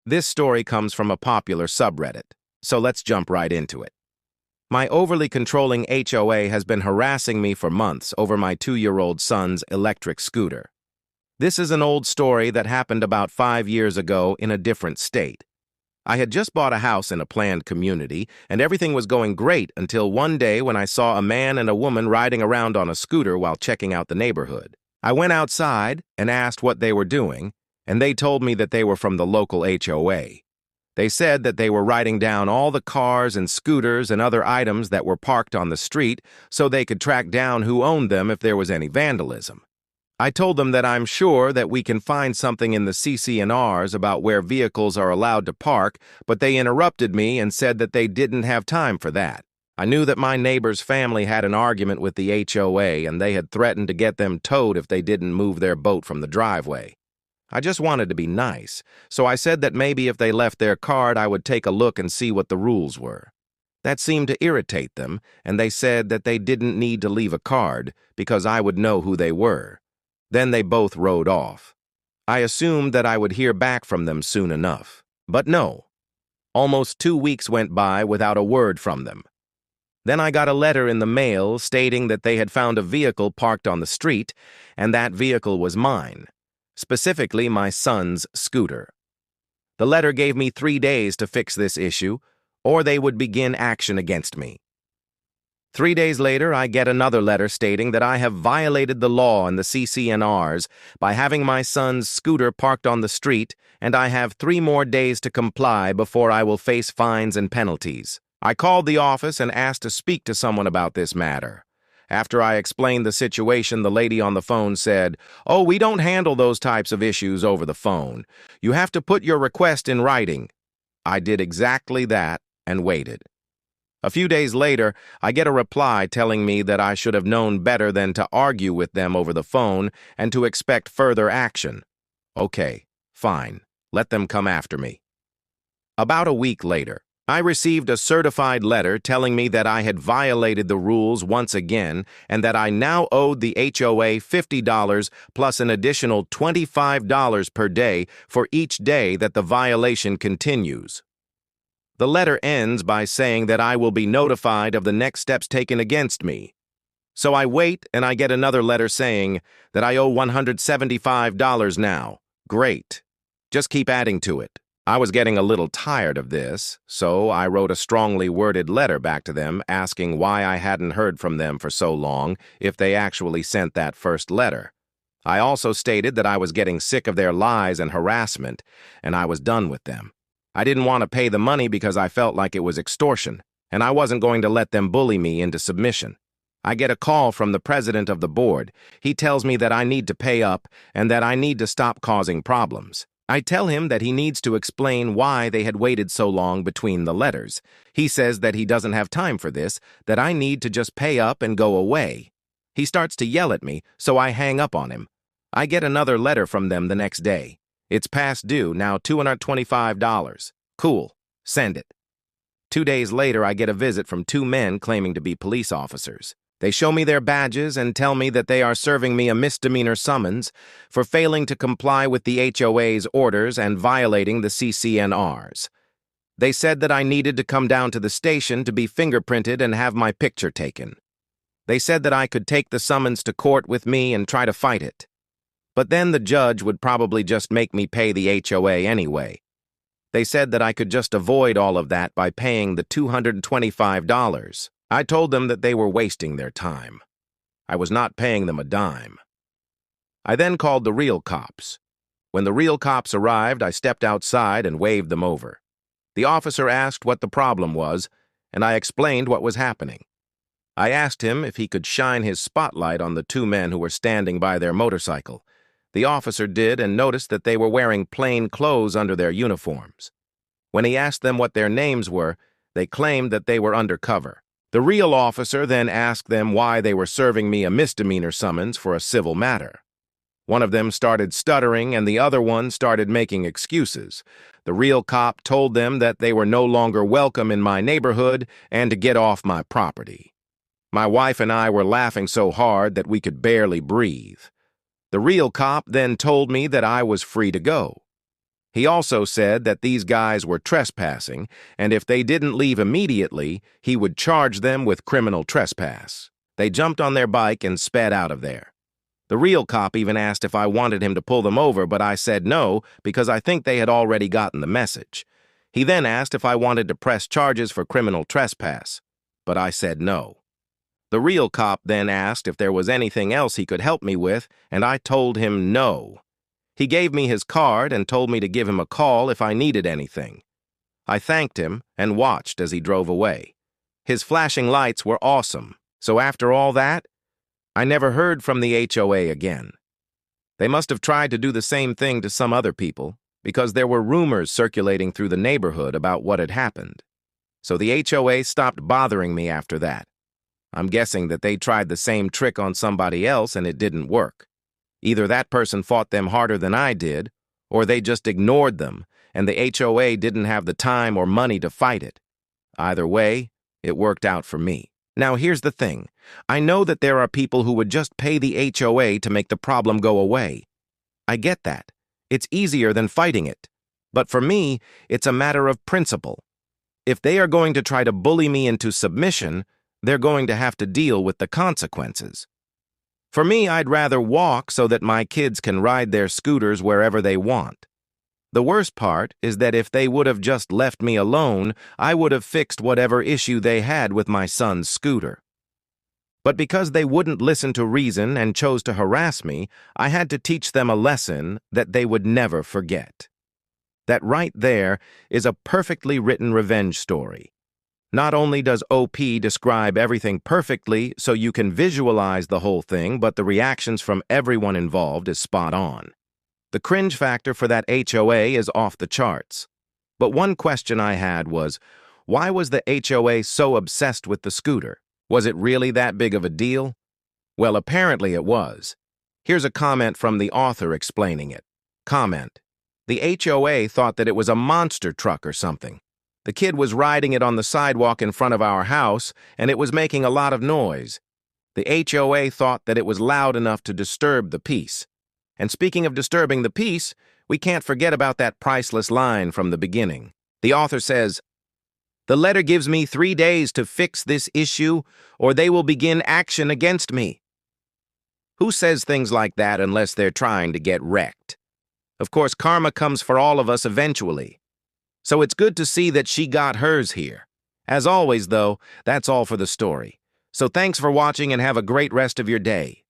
This story comes from a popular subreddit, so let's jump right into it. My overly controlling HOA has been harassing me for months over my 2-year-old son's electric scooter. This is an old story that happened about 5 years ago in a different state. I had just bought a house in a planned community, and everything was going great until one day when I saw a man and a woman riding around on a scooter while checking out the neighborhood. I went outside and asked what they were doing, and they told me that they were from the local HOA. They said that they were writing down all the cars and scooters and other items that were parked on the street so they could track down who owned them if there was any vandalism. I told them that I'm sure that we can find something in the CC&Rs about where vehicles are allowed to park, but they interrupted me and said that they didn't have time for that. I knew that my neighbor's family had an argument with the HOA and they had threatened to get them towed if they didn't move their boat from the driveway. I just wanted to be nice, so I said that maybe if they left their card, I would take a look and see what the rules were. That seemed to irritate them, and they said that they didn't need to leave a card because I would know who they were. Then they both rode off. I assumed that I would hear back from them soon enough. But no. Almost 2 weeks went by without a word from them. Then I got a letter in the mail stating that they had found a vehicle parked on the street, and that vehicle was mine. Specifically my son's scooter. The letter gave me 3 days to fix this issue, or they would begin action against me. 3 days later, I get another letter stating that I have violated the law in the CC&Rs by having my son's scooter parked on the street, and I have 3 more days to comply before I will face fines and penalties. I called the office and asked to speak to someone about this matter. After I explained the situation, the lady on the phone said, "Oh, we don't handle those types of issues over the phone. You have to put your request in writing." I did exactly that and waited. A few days later, I get a reply telling me that I should have known better than to argue with them over the phone and to expect further action. Okay, fine. Let them come after me. About a week later, I received a certified letter telling me that I had violated the rules once again and that I now owed the HOA $50 plus an additional $25 per day for each day that the violation continues. The letter ends by saying that I will be notified of the next steps taken against me. So I wait and I get another letter saying that I owe $175 now. Great. Just keep adding to it. I was getting a little tired of this, so I wrote a strongly worded letter back to them asking why I hadn't heard from them for so long if they actually sent that first letter. I also stated that I was getting sick of their lies and harassment, and I was done with them. I didn't want to pay the money because I felt like it was extortion, and I wasn't going to let them bully me into submission. I get a call from the president of the board. He tells me that I need to pay up and that I need to stop causing problems. I tell him that he needs to explain why they had waited so long between the letters. He says that he doesn't have time for this, that I need to just pay up and go away. He starts to yell at me, so I hang up on him. I get another letter from them the next day. It's past due, now $225. Cool, send it. 2 days later, I get a visit from 2 men claiming to be police officers. They show me their badges and tell me that they are serving me a misdemeanor summons for failing to comply with the HOA's orders and violating the CC&Rs. They said that I needed to come down to the station to be fingerprinted and have my picture taken. They said that I could take the summons to court with me and try to fight it. But then the judge would probably just make me pay the HOA anyway. They said that I could just avoid all of that by paying the $225. I told them that they were wasting their time. I was not paying them a dime. I then called the real cops. When the real cops arrived, I stepped outside and waved them over. The officer asked what the problem was, and I explained what was happening. I asked him if he could shine his spotlight on the 2 men who were standing by their motorcycle. The officer did and noticed that they were wearing plain clothes under their uniforms. When he asked them what their names were, they claimed that they were undercover. The real officer then asked them why they were serving me a misdemeanor summons for a civil matter. One of them started stuttering and the other one started making excuses. The real cop told them that they were no longer welcome in my neighborhood and to get off my property. My wife and I were laughing so hard that we could barely breathe. The real cop then told me that I was free to go. He also said that these guys were trespassing, and if they didn't leave immediately, he would charge them with criminal trespass. They jumped on their bike and sped out of there. The real cop even asked if I wanted him to pull them over, but I said no because I think they had already gotten the message. He then asked if I wanted to press charges for criminal trespass, but I said no. The real cop then asked if there was anything else he could help me with, and I told him no. He gave me his card and told me to give him a call if I needed anything. I thanked him and watched as he drove away. His flashing lights were awesome, so after all that, I never heard from the HOA again. They must have tried to do the same thing to some other people, because there were rumors circulating through the neighborhood about what had happened. So the HOA stopped bothering me after that. I'm guessing that they tried the same trick on somebody else and it didn't work. Either that person fought them harder than I did, or they just ignored them, and the HOA didn't have the time or money to fight it. Either way, it worked out for me. Now here's the thing. I know that there are people who would just pay the HOA to make the problem go away. I get that. It's easier than fighting it. But for me, it's a matter of principle. If they are going to try to bully me into submission, they're going to have to deal with the consequences. For me, I'd rather walk so that my kids can ride their scooters wherever they want. The worst part is that if they would have just left me alone, I would have fixed whatever issue they had with my son's scooter. But because they wouldn't listen to reason and chose to harass me, I had to teach them a lesson that they would never forget. That right there is a perfectly written revenge story. Not only does OP describe everything perfectly so you can visualize the whole thing, but the reactions from everyone involved is spot on. The cringe factor for that HOA is off the charts. But one question I had was, why was the HOA so obsessed with the scooter? Was it really that big of a deal? Well, apparently it was. Here's a comment from the author explaining it. Comment: the HOA thought that it was a monster truck or something. The kid was riding it on the sidewalk in front of our house, and it was making a lot of noise. The HOA thought that it was loud enough to disturb the peace. And speaking of disturbing the peace, we can't forget about that priceless line from the beginning. The author says, "The letter gives me 3 days to fix this issue, or they will begin action against me." Who says things like that unless they're trying to get wrecked? Of course, karma comes for all of us eventually. So it's good to see that she got hers here. As always, though, that's all for the story. So thanks for watching and have a great rest of your day.